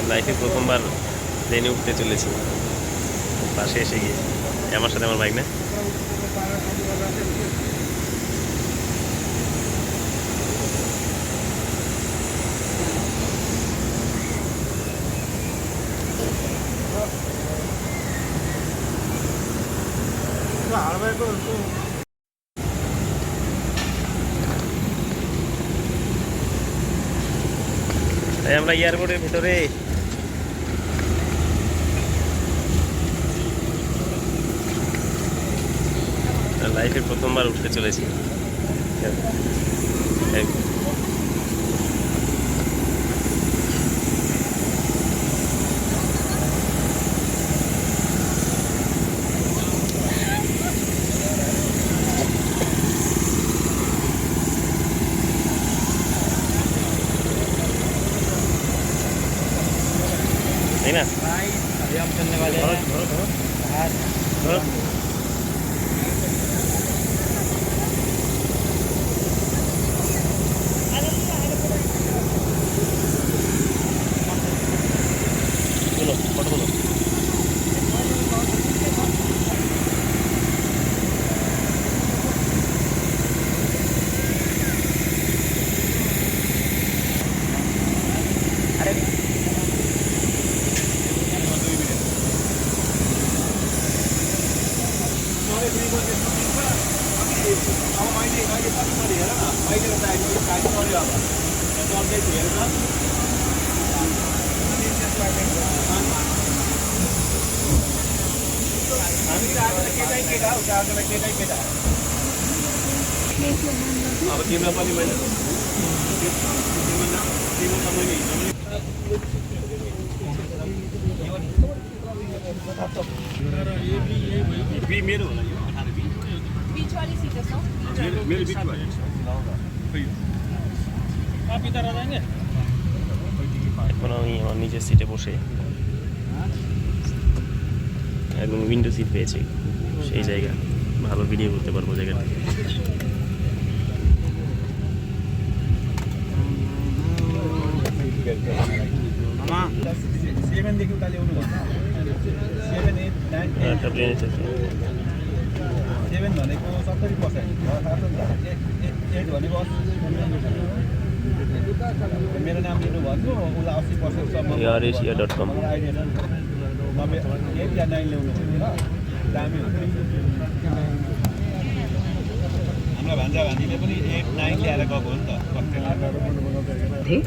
লাইফে প্রথমবার প্লেনে উঠতে চলেছি, পাশে এসে গিয়ে আমার সাথে আমার বাইক না। তাই আমরা এয়ারপোর্টের ভিতরে। লাইফে প্রথমবার উঠতে চলেছি। তাই না? अभी हम चलने वाले हैं। ধরো। তোলো, ফটো তোলো। अब तिमीलाई पनि मैले बी मेरो होला यो 18 बी बीच वाली सीट है सर। मेरो बीच वाली आप इधर आ जाएंगे। এখন আমি আমার নিজের সিটে বসে একদম উইন্ডো সিট পেয়েছি, সেই জায়গা ভালো ভিডিও করতে পারবো জায়গাটা। देखि उता ल्याउनु पर्छ। 7 8 9 একটা প্লেন আছে 7 भनेको 70% हो, थाहा छ नि त। 8 भनेको 80%। मेरो नाम लिनु भन्छु, उसलाई 80% सम्म airasia.com। आइडिया छ। 8 या 9 ल्याउनु भने ल दामी हुन्छ। हाम्रो भान्जा भान्जीले पनि 8 9 ल्याएर गएको हो नि त।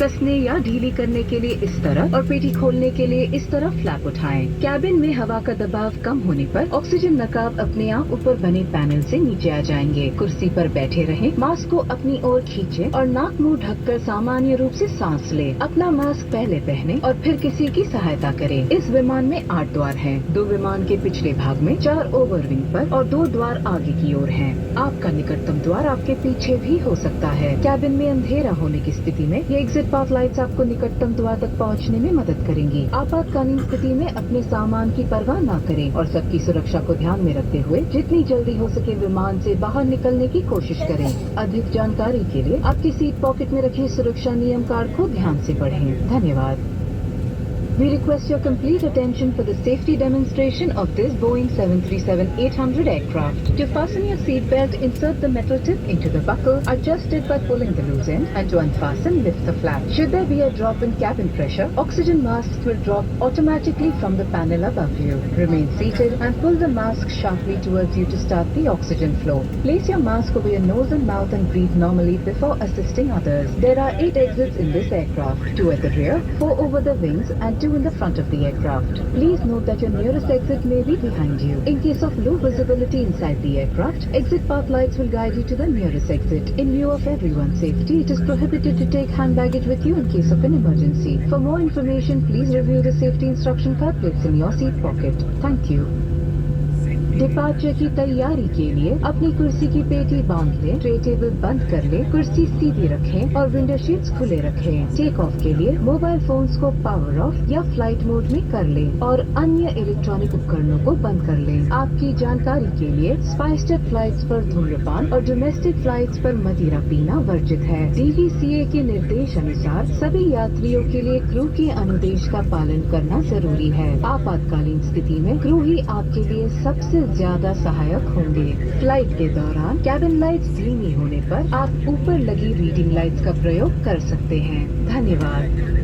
कसने या ढीली करने के लिए इस तरफ और पेटी खोलने के लिए इस तरफ फ्लैप उठाएं। कैबिन में हवा का दबाव कम होने पर ऑक्सीजन नकाब अपने आप ऊपर बने पैनल से नीचे आ जाएंगे। कुर्सी पर बैठे रहें, मास्क को अपनी ओर खींचे और नाक मुंह ढककर सामान्य रूप से सांस ले। अपना मास्क पहले पहने और फिर किसी की सहायता करें। इस विमान में 8 द्वार हैं। 2 विमान के पिछले भाग में 4 ओवरविंग पर और 2 द्वार आगे की ओर हैं। आपका निकटतम द्वार आपके पीछे भी हो सकता है। कैबिन में अंधेरा होने की स्थिति में ये एग्जिट पाथ लाइट्स आपको निकटतम द्वार तक पहुंचने में मदद करेंगी। आपातकालीन स्थिति में अपने सामान की परवाह न करें और सबकी सुरक्षा को ध्यान में रखते हुए जितनी जल्दी हो सके विमान से बाहर निकलने की कोशिश करें। अधिक जानकारी के लिए आपकी सीट पॉकेट में रखे सुरक्षा नियम कार्ड को ध्यान से पढ़ें। धन्यवाद। We request your complete attention for the safety demonstration of this Boeing 737-800 aircraft. To fasten your seat belt, insert the metal tip into the buckle, adjust it by pulling the loose end, and to unfasten, lift the flap. Should there be a drop in cabin pressure, oxygen masks will drop automatically from the panel above you. Remain seated and pull the mask sharply towards you to start the oxygen flow. Place your mask over your nose and mouth and breathe normally before assisting others. There are 8 exits in this aircraft, 2 at the rear, 4 over the wings, and 2 in the front of the aircraft. Please note that your nearest exit may be behind you. In case of low visibility inside the aircraft, exit path lights will guide you to the nearest exit. In view of everyone's safety, it is prohibited to take hand baggage with you in case of an emergency. For more information, please review the safety instruction card placed in your seat pocket. Thank you. Departure की तैयारी के लिए अपनी कुर्सी की पेटी बांध लें, ट्रे टेबल बंद कर लें, कुर्सी सीधी रखें और विंडो शीट्स खुले रखें। टेक ऑफ के लिए मोबाइल फोन्स को पावर ऑफ या फ्लाइट मोड में कर लें और अन्य इलेक्ट्रॉनिक उपकरणों को बंद कर लें। आपकी जानकारी के लिए स्पाइसजेट फ्लाइट्स पर धूम्रपान और डोमेस्टिक फ्लाइट्स पर मदिरा पीना वर्जित है। DVCA के निर्देश अनुसार सभी यात्रियों के लिए क्रू के अनुदेश का पालन करना जरूरी है। आपातकालीन स्थिति में क्रू ही आपके लिए सबसे ज्यादा सहायक होंगे। फ्लाइट के दौरान कैबिन लाइट्स धीमी होने पर आप ऊपर लगी रीडिंग लाइट्स का प्रयोग कर सकते हैं। धन्यवाद।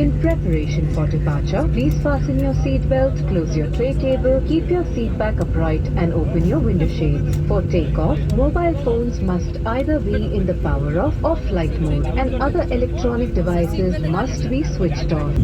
In preparation for departure, please fasten your seat belt, close your tray table, keep your seat back upright and open your window shades. For takeoff, mobile phones must either be in the power off or flight mode and other electronic devices must be switched off.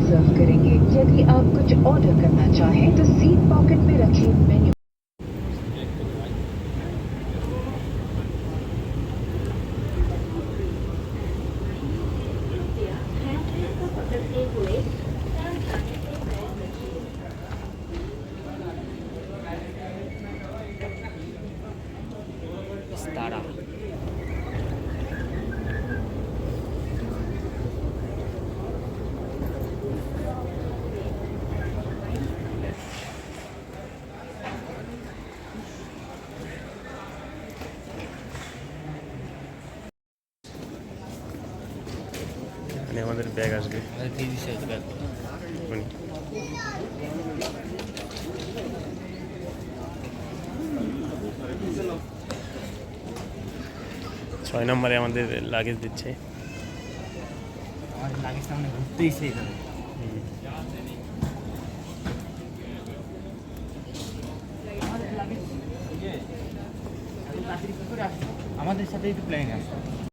सर्व करेंगे। यदि आप कुछ order करना चाहें तो seat pocket में रखिए menu. Stara. এখানে আমাদের ব্যাগ আসবে। কোন? 6 নম্বরে আমাদের লাগেজ দিচ্ছে। আমাদের লাগেজ সামনে ঘুরতেই সেই করে। আমাদের সাথে একটু প্লেন আসছে।